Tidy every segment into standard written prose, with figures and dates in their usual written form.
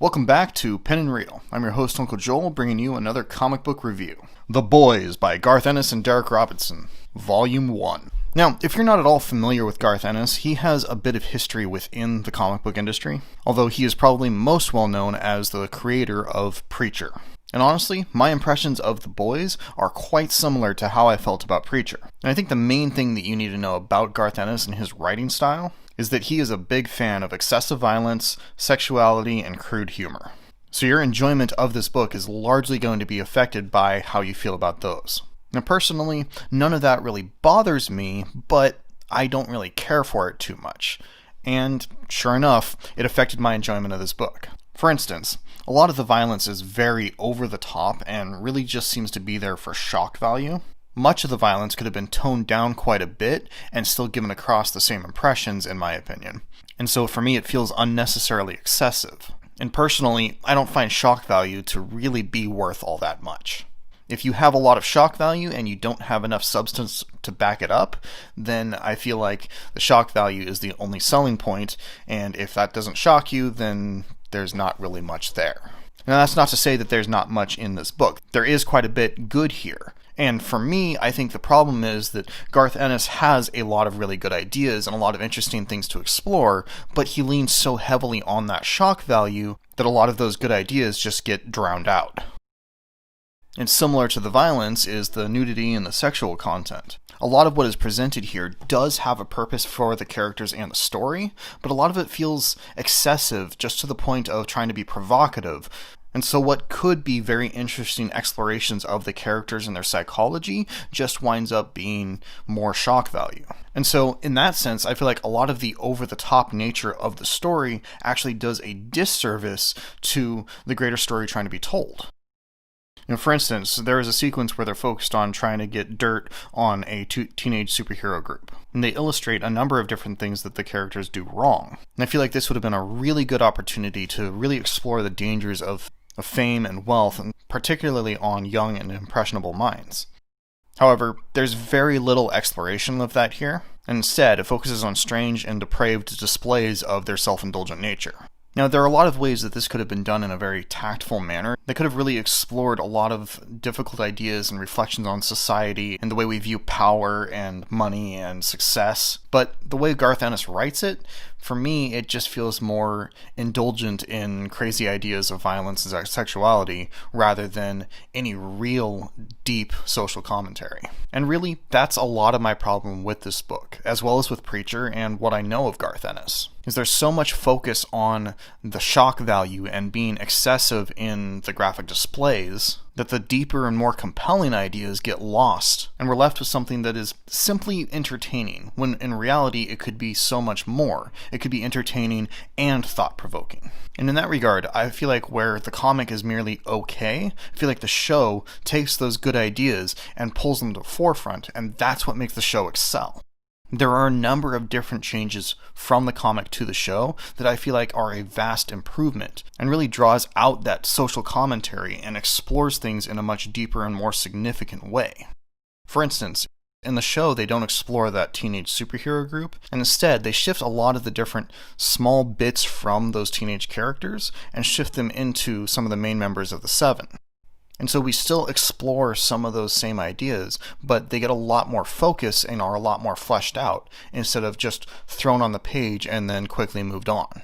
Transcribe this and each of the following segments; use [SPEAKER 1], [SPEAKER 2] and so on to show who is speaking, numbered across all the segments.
[SPEAKER 1] Welcome back to Pen and Reel. I'm your host, Uncle Joel, bringing you another comic book review. The Boys by Garth Ennis and Derek Robinson, Volume 1. Now, if you're not at all familiar with Garth Ennis, he has a bit of history within the comic book industry, although he is probably most well known as the creator of Preacher. And honestly, my impressions of The Boys are quite similar to how I felt about Preacher. And I think the main thing that you need to know about Garth Ennis and his writing style is that he is a big fan of excessive violence, sexuality, and crude humor. So your enjoyment of this book is largely going to be affected by how you feel about those. Now personally, none of that really bothers me, but I don't really care for it too much. And sure enough, it affected my enjoyment of this book. For instance, a lot of the violence is very over the top and really just seems to be there for shock value. Much of the violence could have been toned down quite a bit and still given across the same impressions, in my opinion. And so for me, it feels unnecessarily excessive. And personally, I don't find shock value to really be worth all that much. If you have a lot of shock value and you don't have enough substance to back it up, then I feel like the shock value is the only selling point, and if that doesn't shock you, then there's not really much there. Now that's not to say that there's not much in this book. There is quite a bit good here. And for me, I think the problem is that Garth Ennis has a lot of really good ideas and a lot of interesting things to explore, but he leans so heavily on that shock value that a lot of those good ideas just get drowned out. And similar to the violence is the nudity and the sexual content. A lot of what is presented here does have a purpose for the characters and the story, but a lot of it feels excessive just to the point of trying to be provocative. And so what could be very interesting explorations of the characters and their psychology just winds up being more shock value. And so in that sense, I feel like a lot of the over-the-top nature of the story actually does a disservice to the greater story trying to be told. For instance, there is a sequence where they're focused on trying to get dirt on a teenage superhero group. And they illustrate a number of different things that the characters do wrong. And I feel like this would have been a really good opportunity to really explore the dangers of fame and wealth, and particularly on young and impressionable minds. However, there's very little exploration of that here, and instead it focuses on strange and depraved displays of their self-indulgent nature. Now, there are a lot of ways that this could have been done in a very tactful manner. They could have really explored a lot of difficult ideas and reflections on society and the way we view power and money and success. But the way Garth Ennis writes it, for me, it just feels more indulgent in crazy ideas of violence and sexuality rather than any real deep social commentary. And really, that's a lot of my problem with this book, as well as with Preacher and what I know of Garth Ennis. Is there's so much focus on the shock value and being excessive in the graphic displays that the deeper and more compelling ideas get lost, and we're left with something that is simply entertaining, when in reality it could be so much more. It could be entertaining and thought-provoking. And in that regard, I feel like where the comic is merely okay, I feel like the show takes those good ideas and pulls them to the forefront, and that's what makes the show excel. There are a number of different changes from the comic to the show that I feel like are a vast improvement and really draws out that social commentary and explores things in a much deeper and more significant way. For instance, in the show, they don't explore that teenage superhero group, and instead they shift a lot of the different small bits from those teenage characters and shift them into some of the main members of the Seven. And so we still explore some of those same ideas, but they get a lot more focus and are a lot more fleshed out, instead of just thrown on the page and then quickly moved on.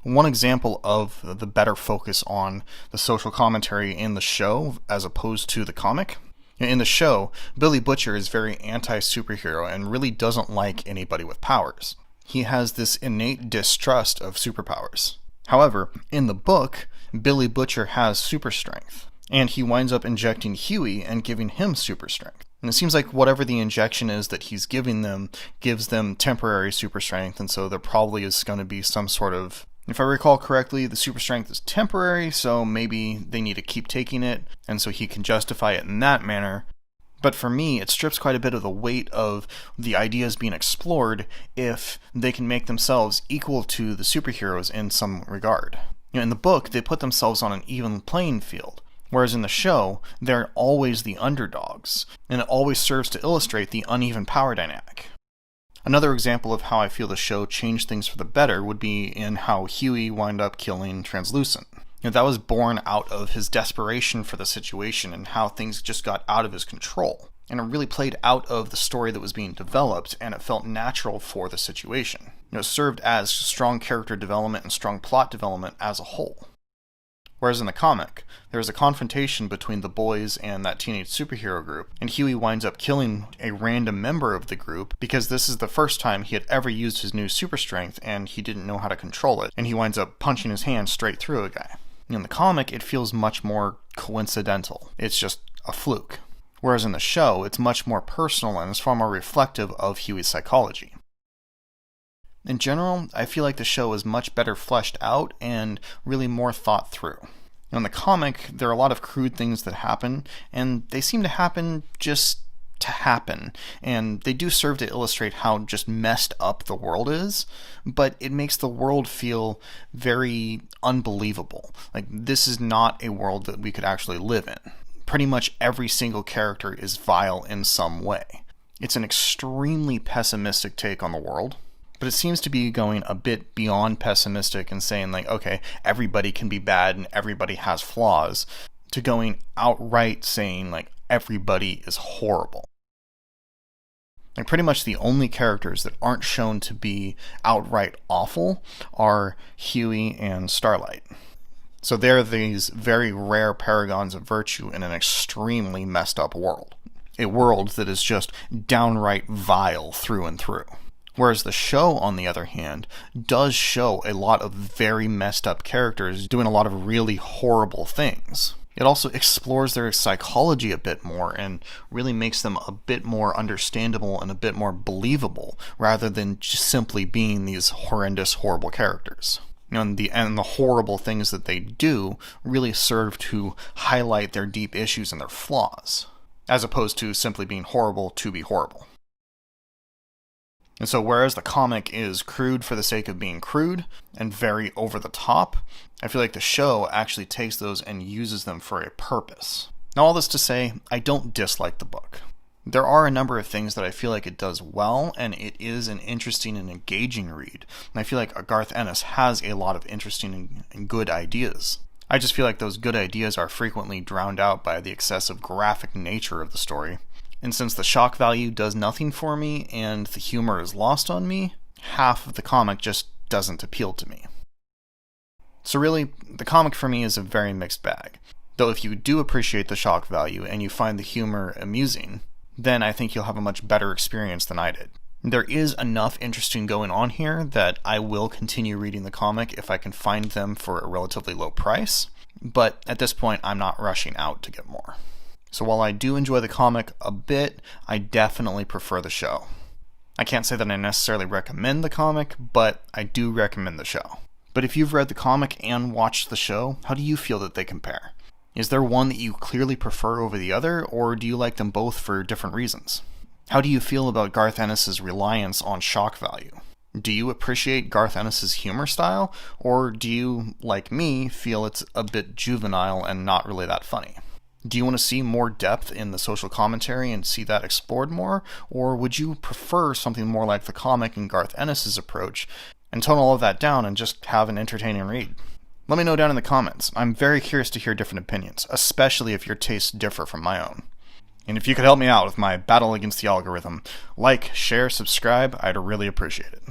[SPEAKER 1] One example of the better focus on the social commentary in the show as opposed to the comic. In the show, Billy Butcher is very anti-superhero and really doesn't like anybody with powers. He has this innate distrust of superpowers. However, in the book, Billy Butcher has super strength, and he winds up injecting Huey and giving him super strength. And it seems like whatever the injection is that he's giving them gives them temporary super strength, and so there probably is going to be some sort of, if I recall correctly, the super strength is temporary, so maybe they need to keep taking it, and so he can justify it in that manner. But for me, it strips quite a bit of the weight of the ideas being explored if they can make themselves equal to the superheroes in some regard. In the book, they put themselves on an even playing field, whereas in the show, they're always the underdogs, and it always serves to illustrate the uneven power dynamic. Another example of how I feel the show changed things for the better would be in how Huey wound up killing Translucent. That was born out of his desperation for the situation and how things just got out of his control. And it really played out of the story that was being developed, and it felt natural for the situation. It served as strong character development and strong plot development as a whole. Whereas in the comic, there's a confrontation between the boys and that teenage superhero group, and Huey winds up killing a random member of the group because this is the first time he had ever used his new super strength and he didn't know how to control it, and he winds up punching his hand straight through a guy. In the comic, it feels much more coincidental. It's just a fluke. Whereas in the show, it's much more personal and is far more reflective of Huey's psychology. In general, I feel like the show is much better fleshed out and really more thought through. In the comic, there are a lot of crude things that happen, and they seem to happen just to happen, and they do serve to illustrate how just messed up the world is, but it makes the world feel very unbelievable. Like, this is not a world that we could actually live in. Pretty much every single character is vile in some way. It's an extremely pessimistic take on the world, but it seems to be going a bit beyond pessimistic and saying, like, okay, everybody can be bad and everybody has flaws, to going outright saying, like, everybody is horrible. Like, pretty much the only characters that aren't shown to be outright awful are Huey and Starlight. So they're these very rare paragons of virtue in an extremely messed up world. A world that is just downright vile through and through. Whereas the show, on the other hand, does show a lot of very messed up characters doing a lot of really horrible things. It also explores their psychology a bit more and really makes them a bit more understandable and a bit more believable, rather than just simply being these horrendous, horrible characters. And the horrible things that they do really serve to highlight their deep issues and their flaws, as opposed to simply being horrible to be horrible. And so whereas the comic is crude for the sake of being crude and very over the top, I feel like the show actually takes those and uses them for a purpose. Now, all this to say, I don't dislike the book. There are a number of things that I feel like it does well, and it is an interesting and engaging read. And I feel like Garth Ennis has a lot of interesting and good ideas. I just feel like those good ideas are frequently drowned out by the excessive graphic nature of the story. And since the shock value does nothing for me and the humor is lost on me, half of the comic just doesn't appeal to me. So really, the comic for me is a very mixed bag. Though if you do appreciate the shock value and you find the humor amusing, then I think you'll have a much better experience than I did. There is enough interesting going on here that I will continue reading the comic if I can find them for a relatively low price, but at this point I'm not rushing out to get more. So while I do enjoy the comic a bit, I definitely prefer the show. I can't say that I necessarily recommend the comic, but I do recommend the show. But if you've read the comic and watched the show, how do you feel that they compare? Is there one that you clearly prefer over the other, or do you like them both for different reasons? How do you feel about Garth Ennis' reliance on shock value? Do you appreciate Garth Ennis' humor style, or do you, like me, feel it's a bit juvenile and not really that funny? Do you want to see more depth in the social commentary and see that explored more, or would you prefer something more like the comic and Garth Ennis' approach, and tone all of that down and just have an entertaining read? Let me know down in the comments. I'm very curious to hear different opinions, especially if your tastes differ from my own. And if you could help me out with my battle against the algorithm, like, share, subscribe, I'd really appreciate it.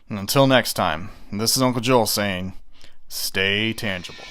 [SPEAKER 1] And until next time, this is Uncle Joel saying, stay tangible.